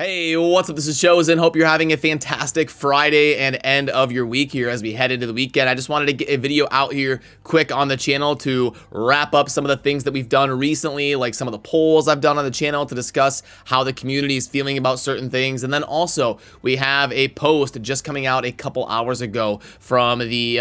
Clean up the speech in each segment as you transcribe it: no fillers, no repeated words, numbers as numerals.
Hey, what's up? This is Chosen. Hope you're having a fantastic Friday and end of your week here as we head into the weekend. I just wanted to get a video out here quick on the channel to wrap up some of the things that we've done recently, like some of the polls I've done on the channel to discuss how the community is feeling about certain things. And then also we have a post just coming out a couple hours ago from the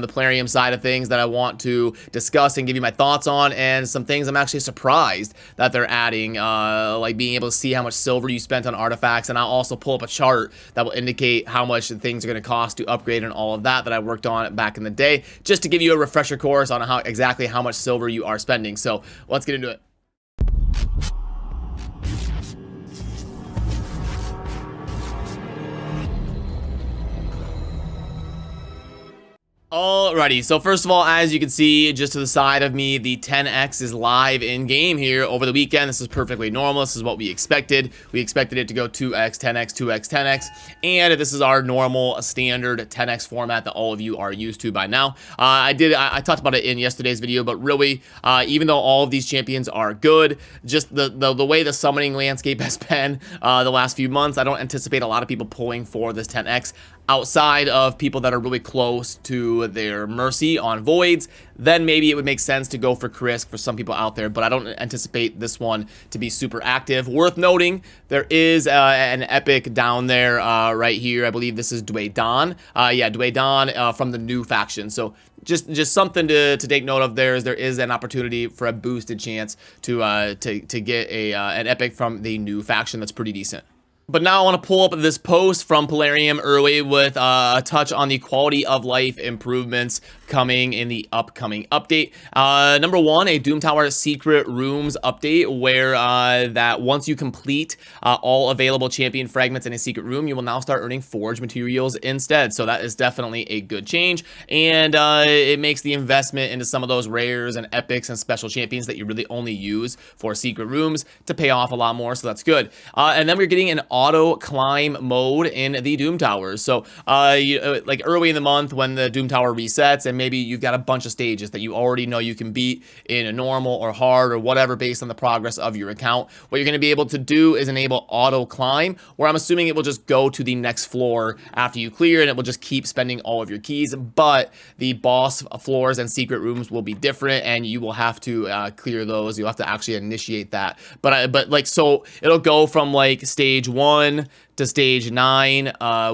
Plarium side of things that I want to discuss and give you my thoughts on, and some things I'm actually surprised that they're adding, like being able to see how much silver you spent on artifacts, and I'll also pull up a chart that will indicate how much things are going to cost to upgrade and all of that I worked on back in the day, just to give you a refresher course on exactly how much silver you are spending. So let's get into it. Alrighty, so first of all, as you can see just to the side of me, the 10X is live in game here over the weekend. This is perfectly normal. This is what we expected. We expected it to go 2X, 10X, 2X, 10X, and this is our normal standard 10X format that all of you are used to by now. I talked about it in yesterday's video, but really, even though all of these champions are good, just the way the summoning landscape has been the last few months, I don't anticipate a lot of people pulling for this 10X. Outside of people that are really close to their Mercy on Voids, then maybe it would make sense to go for Krisk for some people out there, but I don't anticipate this one to be super active. Worth noting, there is an epic down there right here. I believe this is Dwaydan. Yeah, Dwaydan from the new faction. So just something to take note of there is an opportunity for a boosted chance to get an epic from the new faction that's pretty decent. But now I want to pull up this post from Plarium early with a touch on the quality of life improvements coming in the upcoming update. Number one, a Doom Tower Secret Rooms update where that once you complete all available champion fragments in a secret room, you will now start earning forge materials instead. So that is definitely a good change, and it makes the investment into some of those rares and epics and special champions that you really only use for secret rooms to pay off a lot more. So that's good. And then we're getting an auto climb mode in the Doom Towers. So like early in the month when the Doom Tower resets and maybe you've got a bunch of stages that you already know you can beat in a normal or hard or whatever based on the progress of your account, what you're going to be able to do is enable auto climb, where I'm assuming it will just go to the next floor after you clear, and it will just keep spending all of your keys, but the boss floors and secret rooms will be different, and you will have to clear those. You'll have to actually initiate that, but like, so it'll go from like stage 1 to stage 9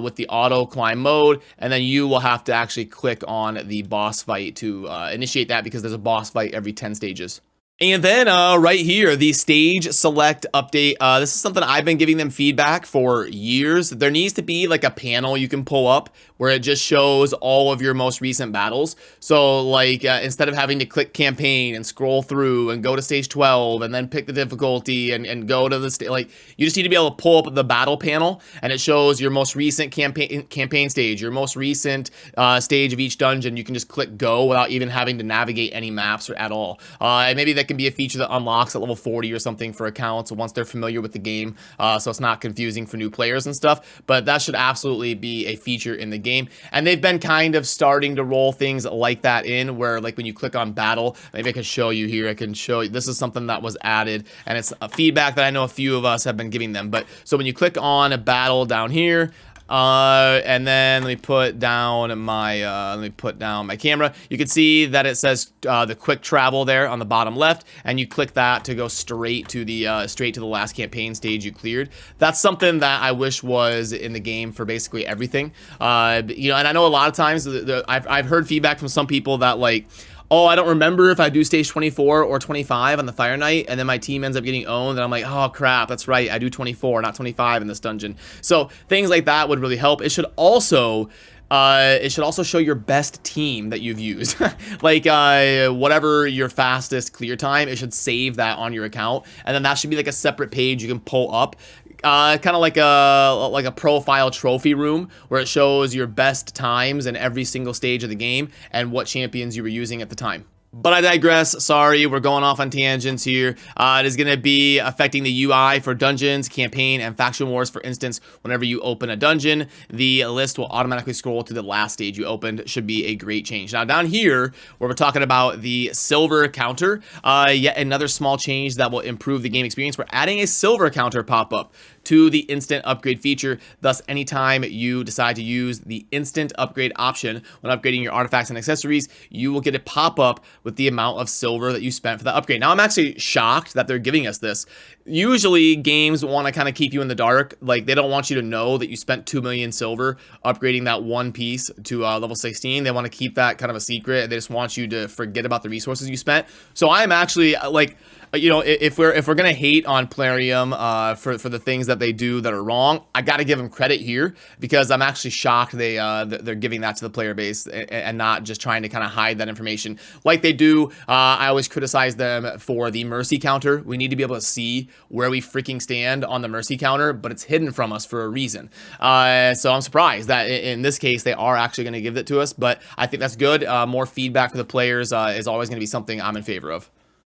with the auto climb mode, and then you will have to actually click on the boss fight to initiate that, because there's a boss fight every 10 stages. And then right here, the stage select update. This is something I've been giving them feedback for years. There needs to be like a panel you can pull up where it just shows all of your most recent battles. So like instead of having to click campaign and scroll through and go to stage 12 and then pick the difficulty and go to the stage, like you just need to be able to pull up the battle panel, and it shows your most recent campaign stage, your most recent stage of each dungeon. You can just click go without even having to navigate any maps or at all. And maybe that can be a feature that unlocks at level 40 or something for accounts once they're familiar with the game, so it's not confusing for new players and stuff, but that should absolutely be a feature in the game. And they've been kind of starting to roll things like that in, where like when you click on battle, maybe I can show you here, I can show you, this is something that was added, and it's a feedback that I know a few of us have been giving them. But so when you click on a battle down here, and then let me put down my camera. You can see that it says the quick travel there on the bottom left, and you click that to go straight to the last campaign stage you cleared. That's something that I wish was in the game for basically everything. You know, and I know a lot of times I've heard feedback from some people that like, oh, I don't remember if I do stage 24 or 25 on the Fire Knight, and then my team ends up getting owned, and I'm like, oh crap, that's right, I do 24, not 25 in this dungeon. So things like that would really help. It should also show your best team that you've used. Like whatever your fastest clear time, it should save that on your account, and then that should be like a separate page you can pull up. Kind of like a profile trophy room where it shows your best times in every single stage of the game and what champions you were using at the time. But I digress. Sorry, we're going off on tangents here. It is going to be affecting the UI for dungeons, campaign, and faction wars. For instance, whenever you open a dungeon, the list will automatically scroll to the last stage you opened. Should be a great change. Now, down here, where we're talking about the silver counter, yet another small change that will improve the game experience. We're adding a silver counter pop-up to the instant upgrade feature. Thus, anytime you decide to use the instant upgrade option when upgrading your artifacts and accessories, you will get a pop-up with the amount of silver that you spent for the upgrade. Now, I'm actually shocked that they're giving us this. Usually, games want to kind of keep you in the dark. Like, they don't want you to know that you spent 2 million silver upgrading that one piece to level 16. They want to keep that kind of a secret. They just want you to forget about the resources you spent. So I'm actually, like, you know, if we're gonna hate on Plarium for the things that they do that are wrong, I gotta give them credit here, because I'm actually shocked they're giving that to the player base and not just trying to kind of hide that information like they do. I always criticize them for the mercy counter. We need to be able to see where we freaking stand on the mercy counter, but it's hidden from us for a reason. So I'm surprised that in this case they are actually going to give it to us, but I think that's good. More feedback for the players is always going to be something I'm in favor of.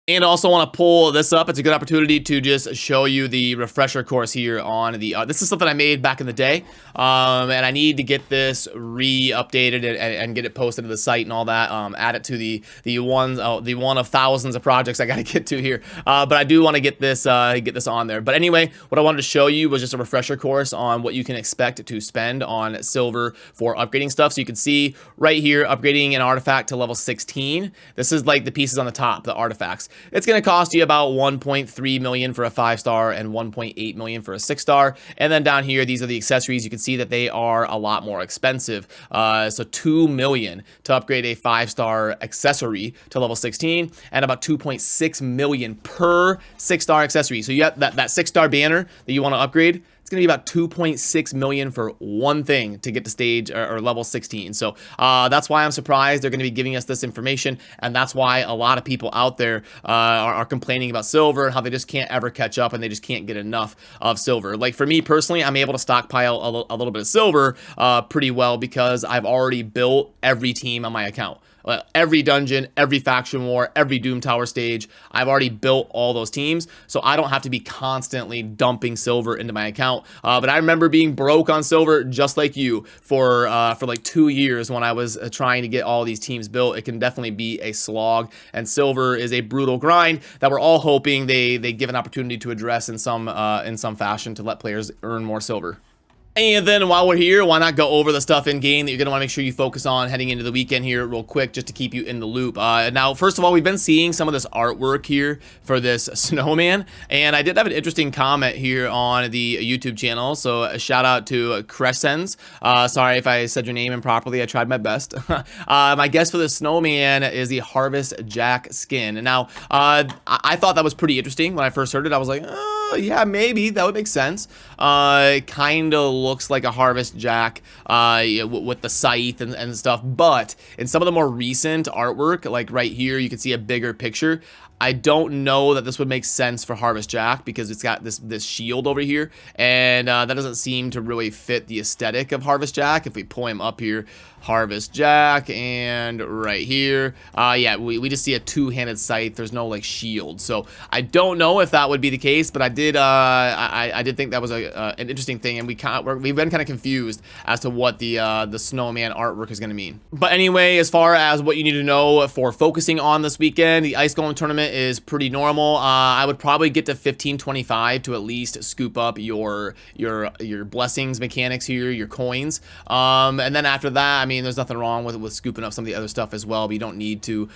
And also want to pull this up. It's a good opportunity to just show you the refresher course here on the, this is something I made back in the day. And I need to get this re-updated and get it posted to the site and all that. Add it to the one of thousands of projects I got to get to here. But I do want to get this on there. But anyway, what I wanted to show you was just a refresher course on what you can expect to spend on silver for upgrading stuff. So you can see right here, upgrading an artifact to level 16. This is like the pieces on the top, the artifacts. It's going to cost you about 1.3 million for a 5-star and 1.8 million for a 6-star. And then down here, these are the accessories. You can see that they are a lot more expensive. So 2 million to upgrade a 5-star accessory to level 16, and about 2.6 million per 6-star accessory. So you got that 6-star banner that you want to upgrade. It's going to be about 2.6 million for one thing to get to stage or level 16. So that's why I'm surprised they're going to be giving us this information. And that's why a lot of people out there are complaining about silver and how they just can't ever catch up and they just can't get enough of silver. Like for me personally, I'm able to stockpile a little bit of silver pretty well because I've already built every team on my account. Every dungeon, every faction war, every Doom Tower stage, I've already built all those teams, so I don't have to be constantly dumping silver into my account. But I remember being broke on silver just like you for like 2 years when I was trying to get all these teams built. It can definitely be a slog, and silver is a brutal grind that we're all hoping they give an opportunity to address in some fashion to let players earn more silver. And then while we're here, why not go over the stuff in game that you're going to want to make sure you focus on heading into the weekend here real quick, just to keep you in the loop. Now, first of all, we've been seeing some of this artwork here for this snowman, and I did have an interesting comment here on the YouTube channel, so a shout out to Crescens. Sorry if I said your name improperly, I tried my best. My guess for the snowman is the Harvest Jack skin. Now, I thought that was pretty interesting when I first heard it. I was like, yeah, maybe that would make sense. It kind of looks like a Harvest Jack with the scythe and stuff, but in some of the more recent artwork, like right here, you can see a bigger picture. I don't know that this would make sense for Harvest Jack because it's got this shield over here, and that doesn't seem to really fit the aesthetic of Harvest Jack. If we pull him up here, Harvest Jack, and right here, yeah, we just see a two-handed scythe. There's no like shield, so I don't know if that would be the case, but I did think that was an interesting thing, and we've been kind of confused as to what the snowman artwork is going to mean. But anyway, as far as what you need to know for focusing on this weekend, the Ice Golem tournament is pretty normal. I would probably get to 1525 to at least scoop up your blessings mechanics here, your coins, and then after that, I mean, there's nothing wrong with scooping up some of the other stuff as well, but you don't need to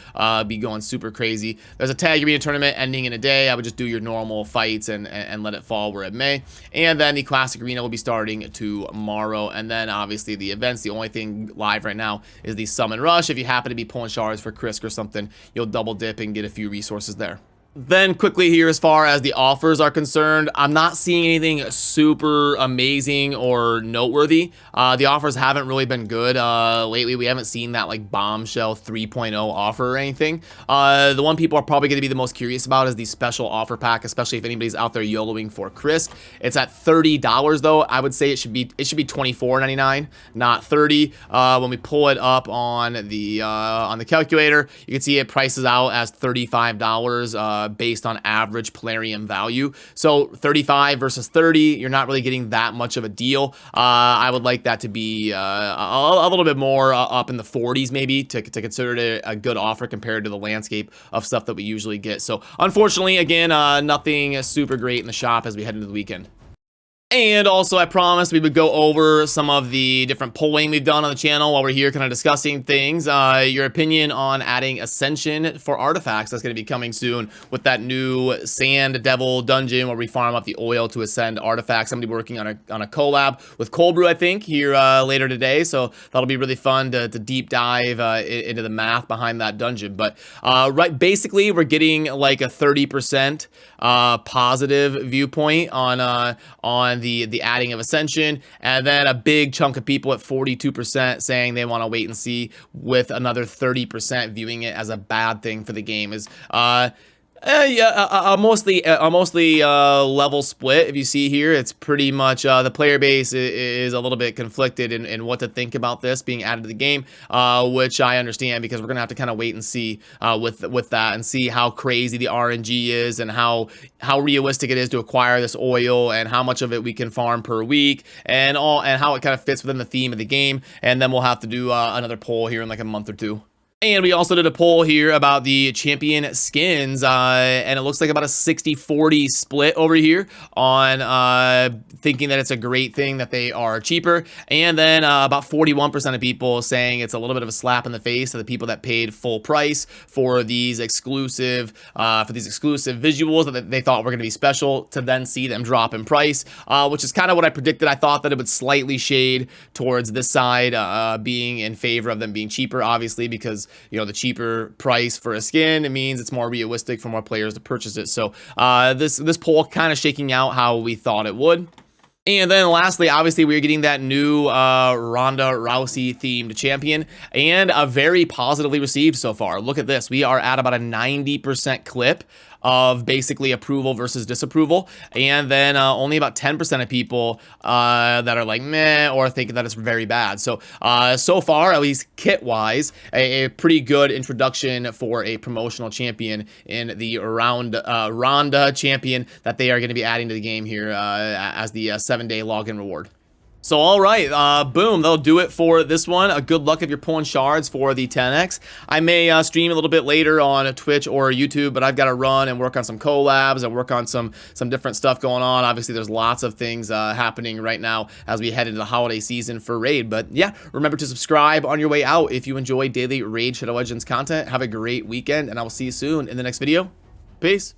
be going super crazy. There's a tag arena tournament ending in a day. I would just do your normal fights and let it fall where it may, and then the classic arena will be starting tomorrow, and then obviously the events. The only thing live right now is the summon rush. If you happen to be pulling shards for Krisk or something, you'll double dip and get a few resources there. Then quickly here, as far as the offers are concerned, I'm not seeing anything super amazing or noteworthy. The offers haven't really been good lately. We haven't seen that like bombshell 3.0 offer or anything. The one people are probably going to be the most curious about is the special offer pack, especially if anybody's out there YOLOing for Crisp. It's at $30 though. I would say it should be $24.99, not $30. When we pull it up on the calculator, you can see it prices out as $35. Based on average Plarium value. So 35 versus 30, you're not really getting that much of a deal. I would like that to be a little bit more up in the 40s maybe to consider it a good offer compared to the landscape of stuff that we usually get. So unfortunately, again, nothing super great in the shop as we head into the weekend. And also, I promised we would go over some of the different polling we've done on the channel while we're here kind of discussing things. Your opinion on adding Ascension for artifacts that's going to be coming soon with that new Sand Devil dungeon where we farm up the oil to ascend artifacts. I'm going to be working on a collab with Cold Brew, I think, here later today. So that'll be really fun to deep dive into the math behind that dungeon. But basically, we're getting like a 30% positive viewpoint on the adding of Ascension, and then a big chunk of people at 42% saying they want to wait and see, with another 30% viewing it as a bad thing for the game. Is mostly level split. If you see here, it's pretty much the player base is a little bit conflicted in what to think about this being added to the game, which I understand, because we're gonna have to kind of wait and see with that, and see how crazy the RNG is, and how realistic it is to acquire this oil, and how much of it we can farm per week, and how it kind of fits within the theme of the game. And then we'll have to do another poll here in like a month or two. And we also did a poll here about the champion skins, and it looks like about a 60-40 split over here on thinking that it's a great thing that they are cheaper, and then about 41% of people saying it's a little bit of a slap in the face to the people that paid full price for these exclusive visuals that they thought were going to be special, to then see them drop in price, which is kind of what I predicted. I thought that it would slightly shade towards this side, being in favor of them being cheaper, obviously, because the cheaper price for a skin, it means it's more realistic for more players to purchase it. So this poll kind of shaking out how we thought it would. And then lastly, obviously, we're getting that new Ronda Rousey themed champion, and a very positively received so far. Look at this. We are at about a 90% clip of basically approval versus disapproval, and then only about 10% of people that are like meh, or thinking that it's very bad. So so far, at least kit wise, a pretty good introduction for a promotional champion in the Ronda champion that they are going to be adding to the game here as the 7-day login reward. So all right, boom, that'll do it for this one. Good luck if you're pulling shards for the 10X. I may stream a little bit later on Twitch or YouTube, but I've got to run and work on some collabs and work on some different stuff going on. Obviously, there's lots of things happening right now as we head into the holiday season for Raid. But yeah, remember to subscribe on your way out if you enjoy daily Raid Shadow Legends content. Have a great weekend, and I will see you soon in the next video. Peace.